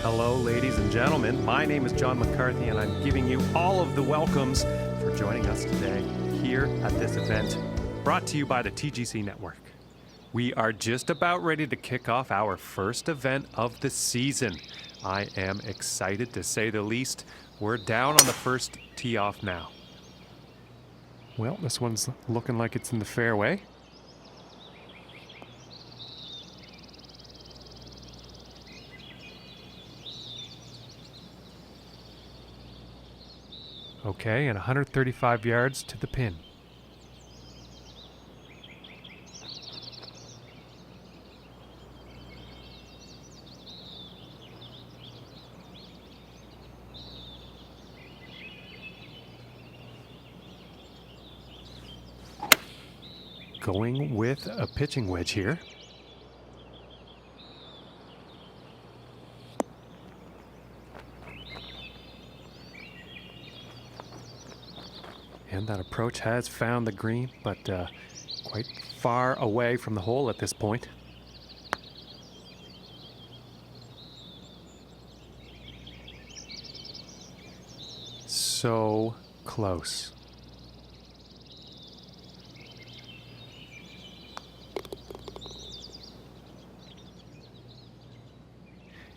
Hello, ladies and gentlemen. My name is John McCarthy, and I'm giving you all of the welcomes for joining us today here at this event, brought to you by the TGC Network. We are just about ready to kick off our first event of the season. I am excited, to say the least. We're down on the first tee off now. Well, this one's looking like it's in the fairway. Okay, and 135 yards to the pin. Going with a pitching wedge here. And that approach has found the green, but quite far away from the hole at this point. So close.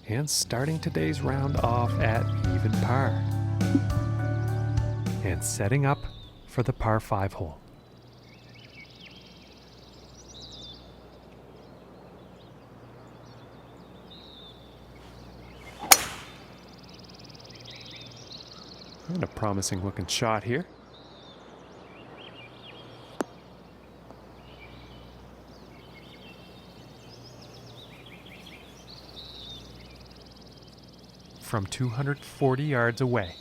And starting today's round off at even par. And setting up for the par 5 hole. And a promising looking shot here. From 240 yards away.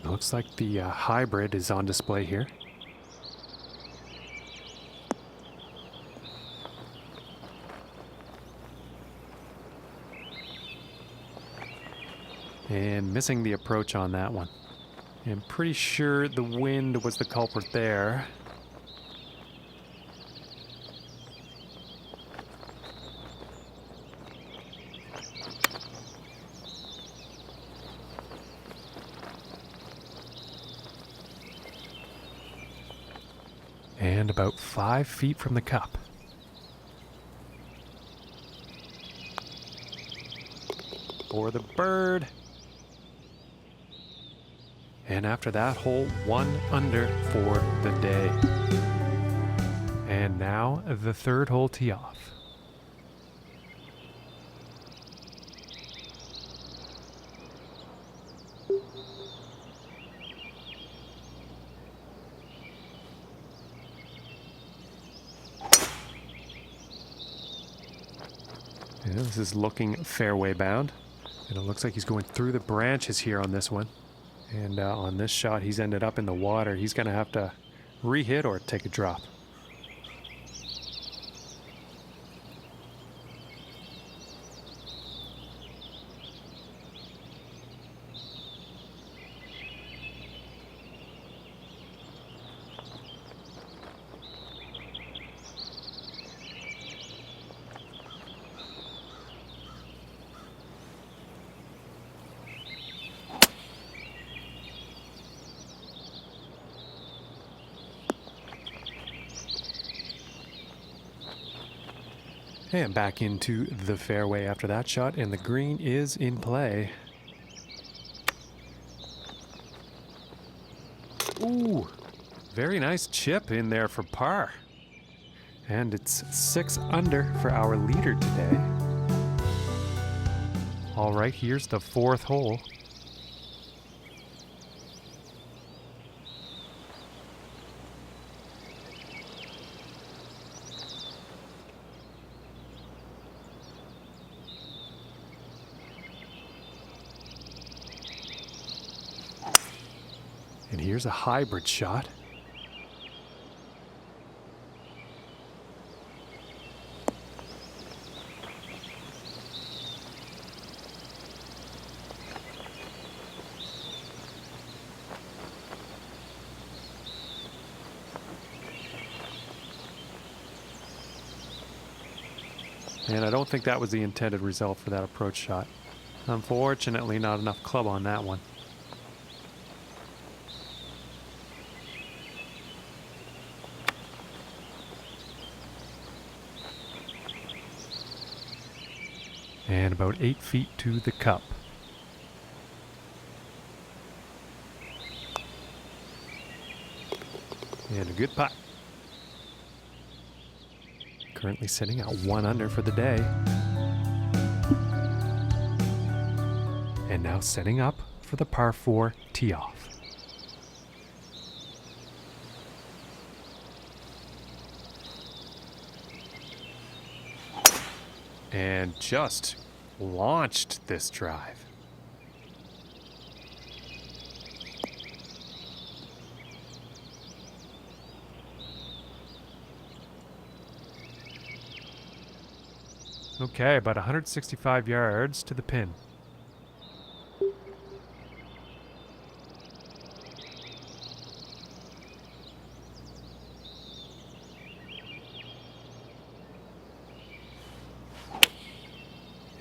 Looks like the hybrid is on display here. And missing the approach on that one. I'm pretty sure the wind was the culprit there. And about 5 feet from the cup. For the bird. And after that hole, 1 under for the day. And now the third hole tee off. Yeah, this is looking fairway bound. And it looks like he's going through the branches here on this one. And on this shot, he's ended up in the water. He's going to have to re-hit or take a drop. And back into the fairway after that shot, and the green is in play. Ooh, very nice chip in there for par. And it's 6 under for our leader today. All right, here's the 4th hole. And here's a hybrid shot. And I don't think that was the intended result for that approach shot. Unfortunately, not enough club on that one. And about 8 feet to the cup. And a good putt. Currently sitting at 1 under for the day. And now setting up for the par 4 tee off. And just launched this drive. Okay, about 165 yards to the pin.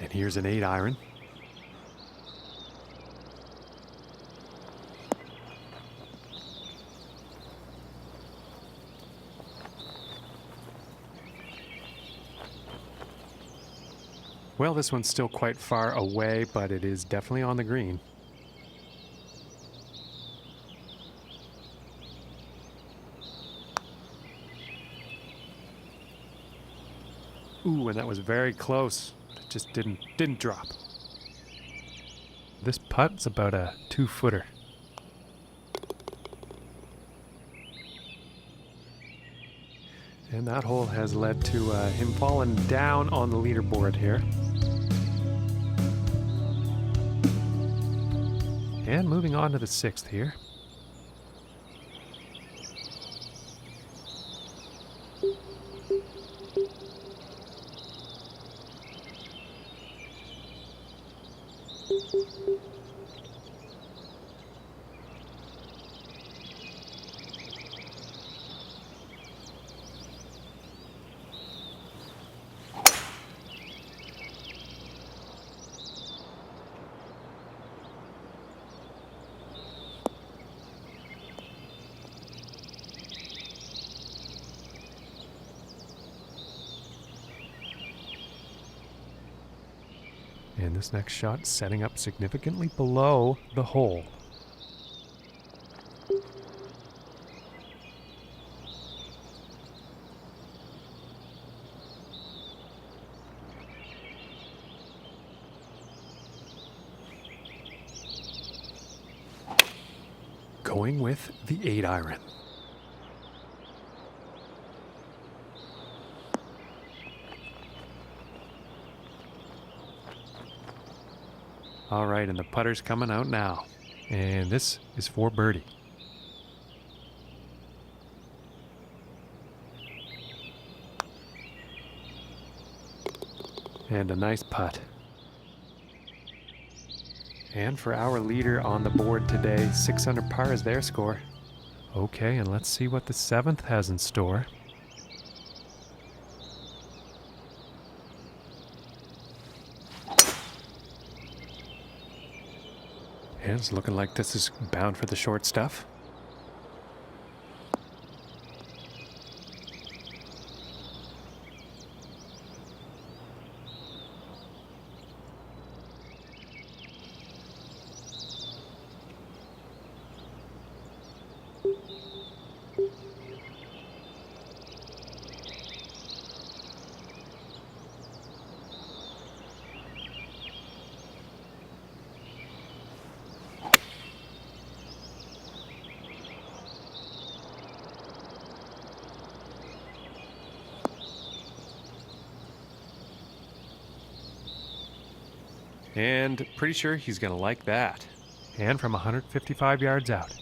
And here's an 8 iron. Well, this one's still quite far away, but it is definitely on the green. Ooh, and that was very close. It just didn't drop. This putt's about a 2-footer. And that hole has led to him falling down on the leaderboard here. And moving on to the 6th here. And this next shot setting up significantly below the hole. Going with the 8 iron. All right, and the putter's coming out now. And this is for birdie. And a nice putt. And for our leader on the board today, 6 under par is their score. Okay, and let's see what the 7th has in store. And it's looking like this is bound for the short stuff. And pretty sure he's going to like that. And from 155 yards out.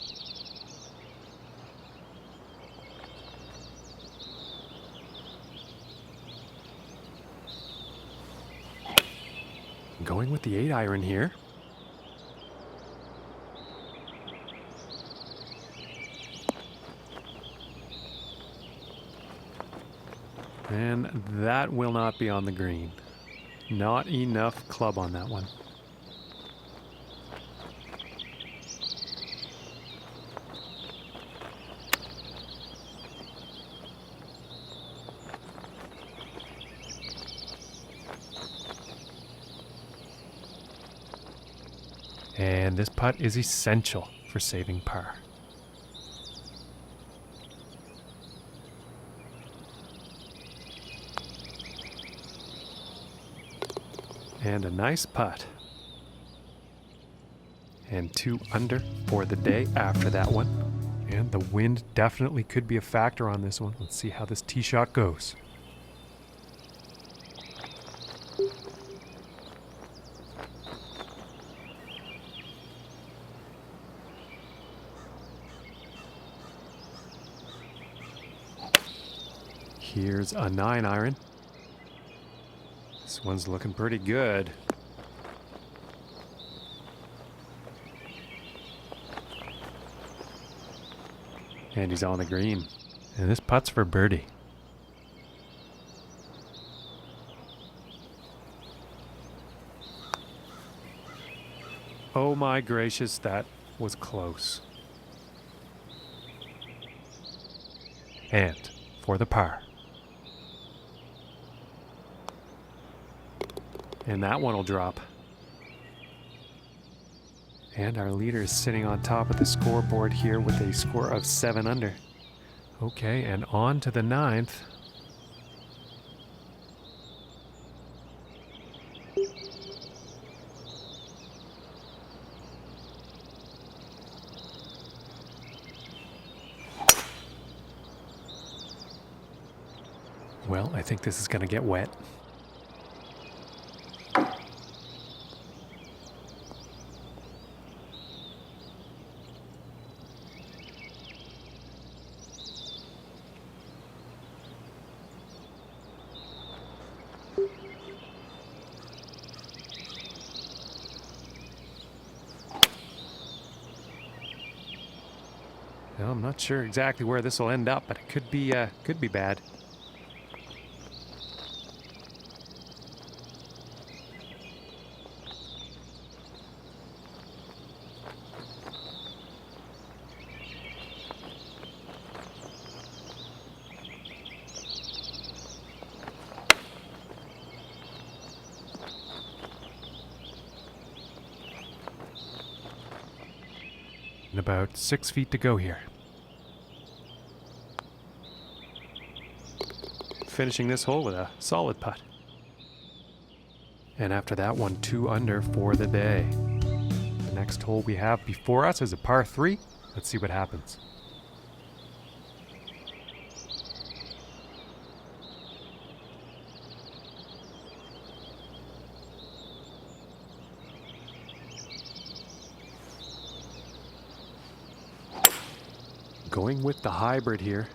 Going with the 8-iron here. And that will not be on the green. Not enough club on that one. And this putt is essential for saving par. And a nice putt. And 2 under for the day after that one. And the wind definitely could be a factor on this one. Let's see how this tee shot goes. Here's a 9-iron. This one's looking pretty good. And he's on the green. And this putt's for birdie. Oh my gracious, that was close. And for the par. And that one will drop. And our leader is sitting on top of the scoreboard here with a score of 7 under. Okay, and on to the 9th. Well, I think this is going to get wet. Well, I'm not sure exactly where this will end up, but it could be bad. And about 6 feet to go here. Finishing this hole with a solid putt. And after that one, 2 under for the day. The next hole we have before us is a par 3. Let's see what happens. Going with the hybrid here.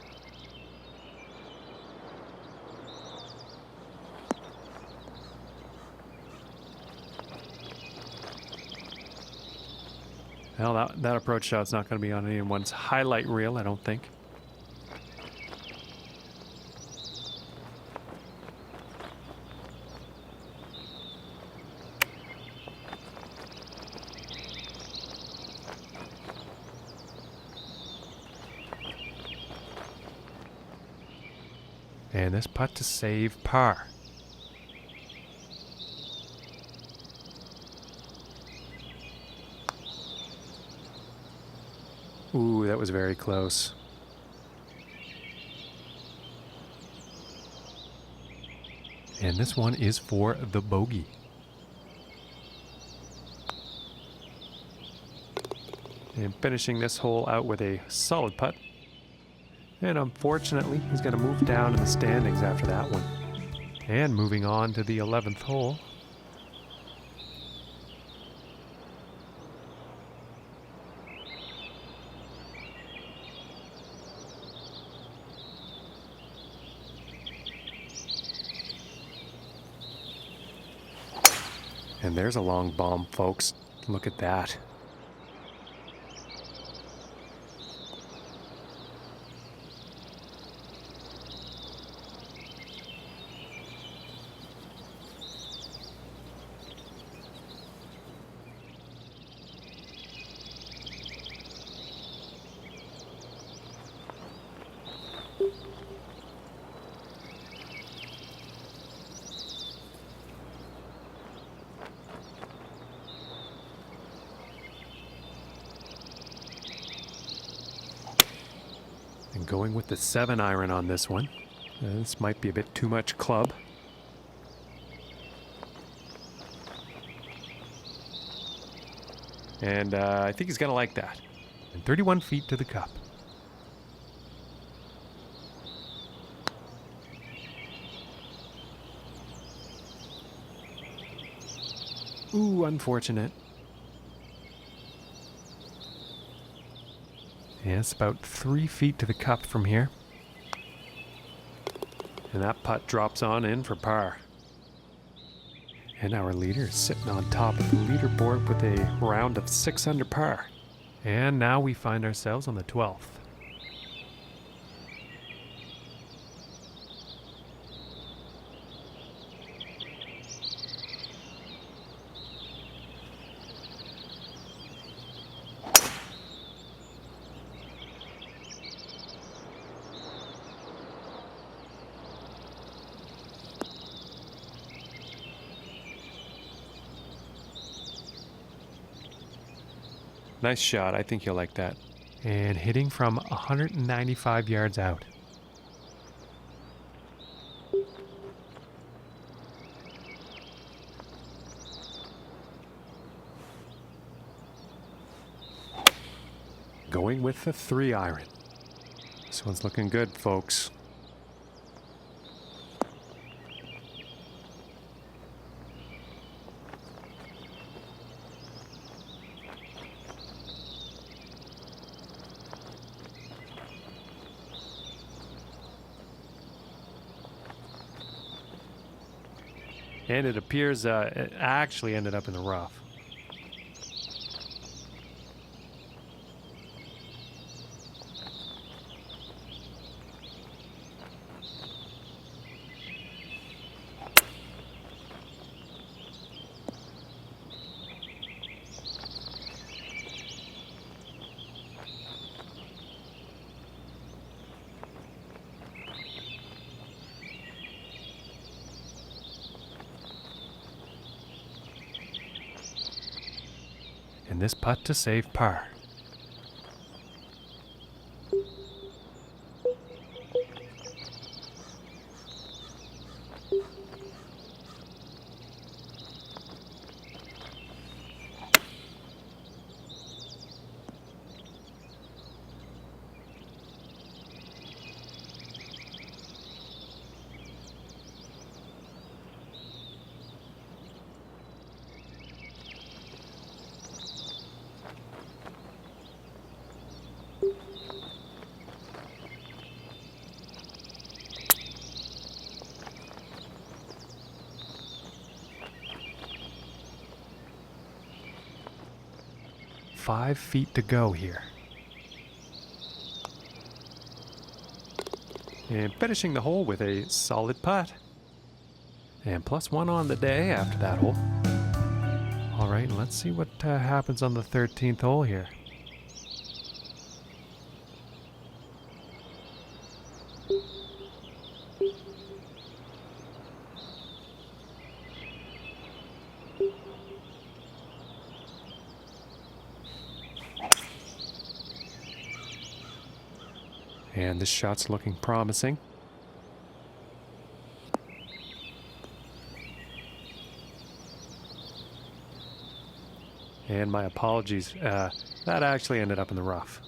Well, that approach shot's not going to be on anyone's highlight reel, I don't think. And this putt to save par. Ooh, that was very close. And this one is for the bogey. And finishing this hole out with a solid putt. And unfortunately, he's going to move down in the standings after that one. And moving on to the 11th hole. And there's a long bomb, folks. Look at that. And going with the 7-iron on this one. This might be a bit too much club. And I think he's going to like that. And 31 feet to the cup. Ooh, unfortunate. Yeah, it's about 3 feet to the cup from here. And that putt drops on in for par. And our leader is sitting on top of the leaderboard with a round of 6 under par. And now we find ourselves on the 12th. Nice shot. I think you'll like that. And hitting from 195 yards out. Going with the 3-iron. This one's looking good, folks. And it appears it actually ended up in the rough. And this putt to save par. Five feet to go here. And finishing the hole with a solid putt. And +1 on the day after that hole. All right, let's see what happens on the 13th hole here. And this shot's looking promising. And my apologies, that actually ended up in the rough.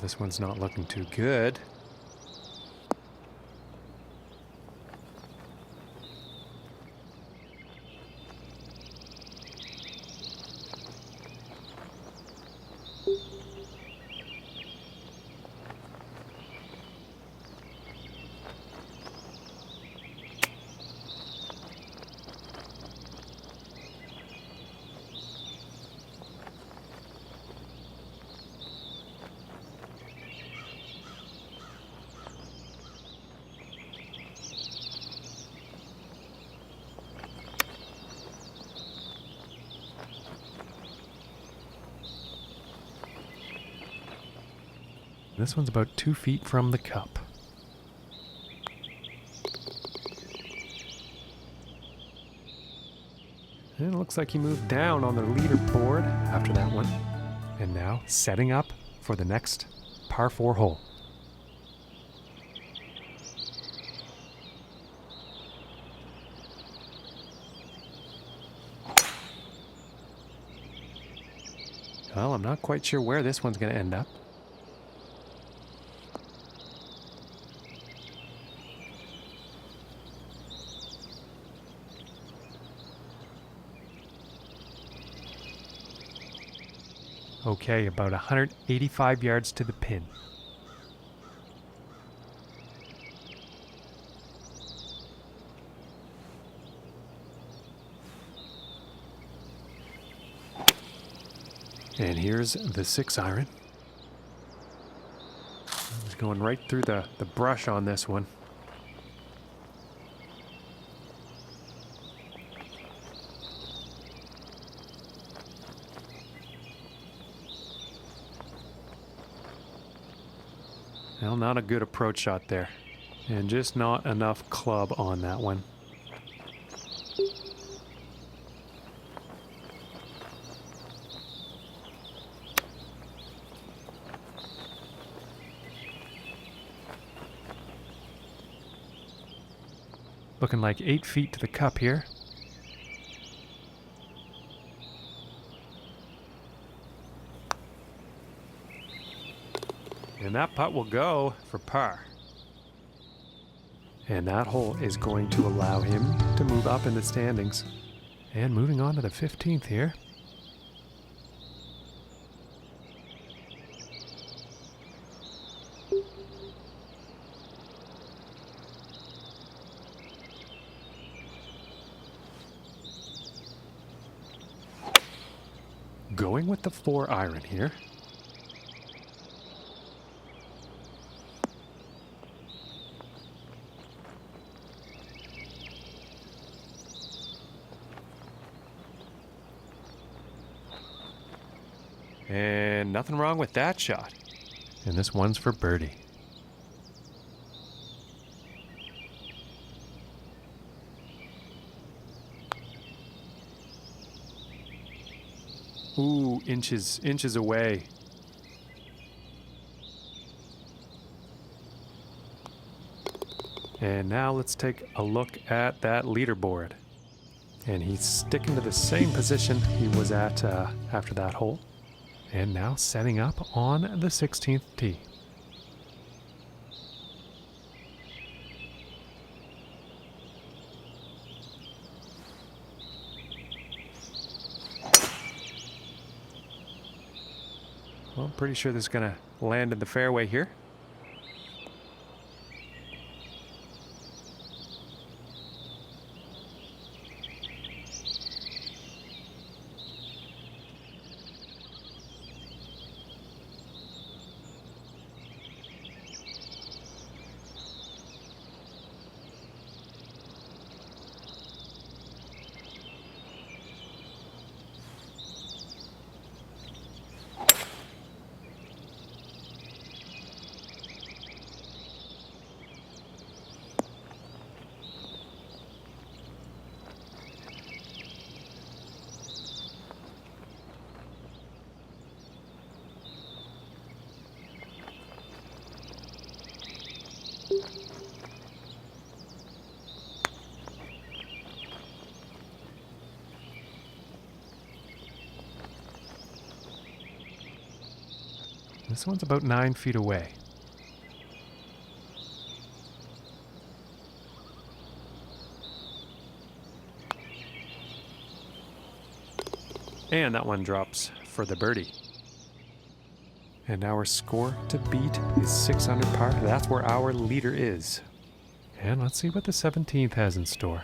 this one's not looking too good. This one's about 2 feet from the cup. And it looks like he moved down on the leaderboard after that one. And now setting up for the next par 4 hole. Well, I'm not quite sure where this one's going to end up. Okay, about 185 yards to the pin. And here's the 6-iron. It's going right through the brush on this one. Well, not a good approach shot there. And just not enough club on that one. Looking like 8 feet to the cup here. And that putt will go for par. And that hole is going to allow him to move up in the standings. And moving on to the 15th here. Going with the 4-iron here. And nothing wrong with that shot. And this one's for birdie. Ooh, inches away. And now let's take a look at that leaderboard. And he's sticking to the same position he was at after that hole. And now setting up on the 16th tee. Well, I'm pretty sure this is going to land in the fairway here. This one's about 9 feet away. And that one drops for the birdie. And our score to beat is 6 under par. That's where our leader is. And let's see what the 17th has in store.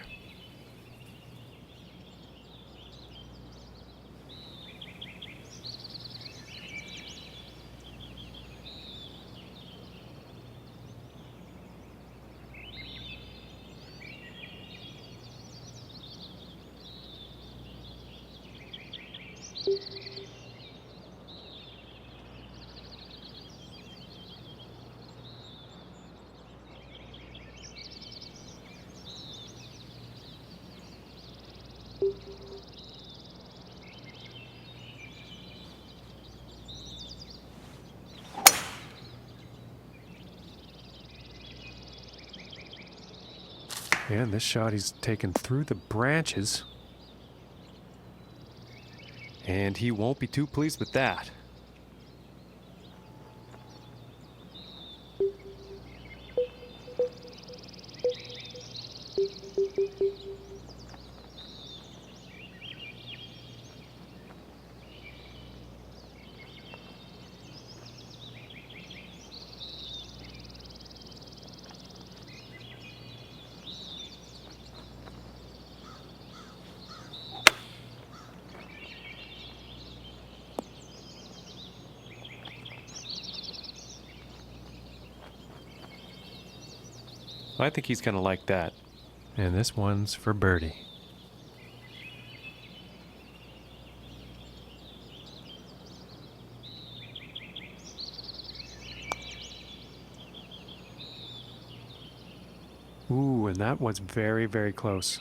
And this shot he's taken through the branches. And he won't be too pleased with that. I think he's going to like that. And this one's for birdie. Ooh, and that was very, very close.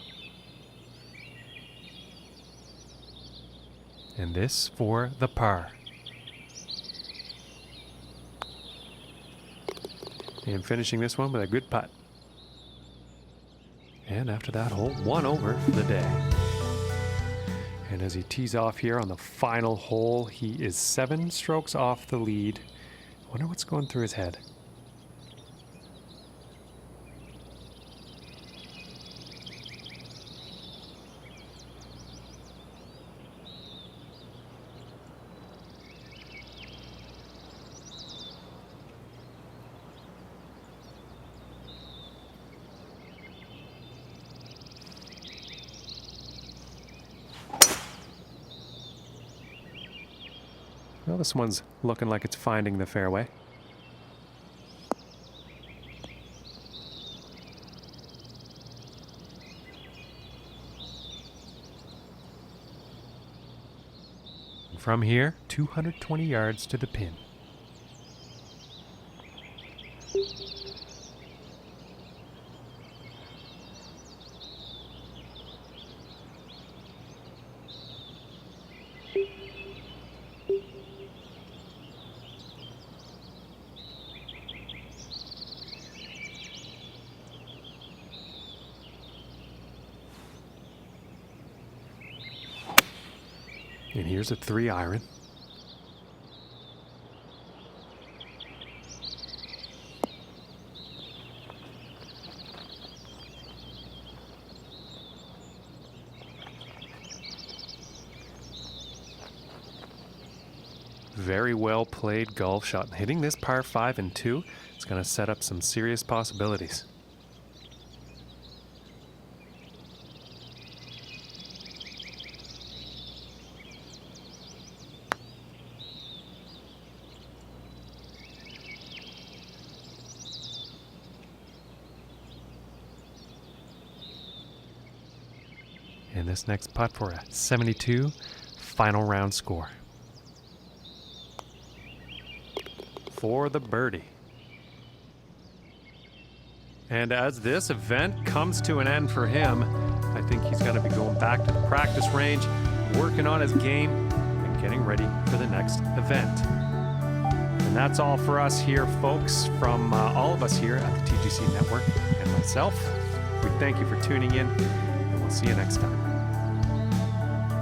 And this for the par. And finishing this one with a good putt. And after that hole, 1 over for the day. And as he tees off here on the final hole, he is 7 strokes off the lead. I wonder what's going through his head. Well, this one's looking like it's finding the fairway. And from here, 220 yards to the pin. And here's a 3-iron. Very well played golf shot. Hitting this par 5 and 2, it's going to set up some serious possibilities. And this next putt for a 72 final round score. For the birdie. And as this event comes to an end for him, I think he's going to be going back to the practice range, working on his game, and getting ready for the next event. And that's all for us here, folks, from all of us here at the TGC Network and myself. We thank you for tuning in, and we'll see you next time.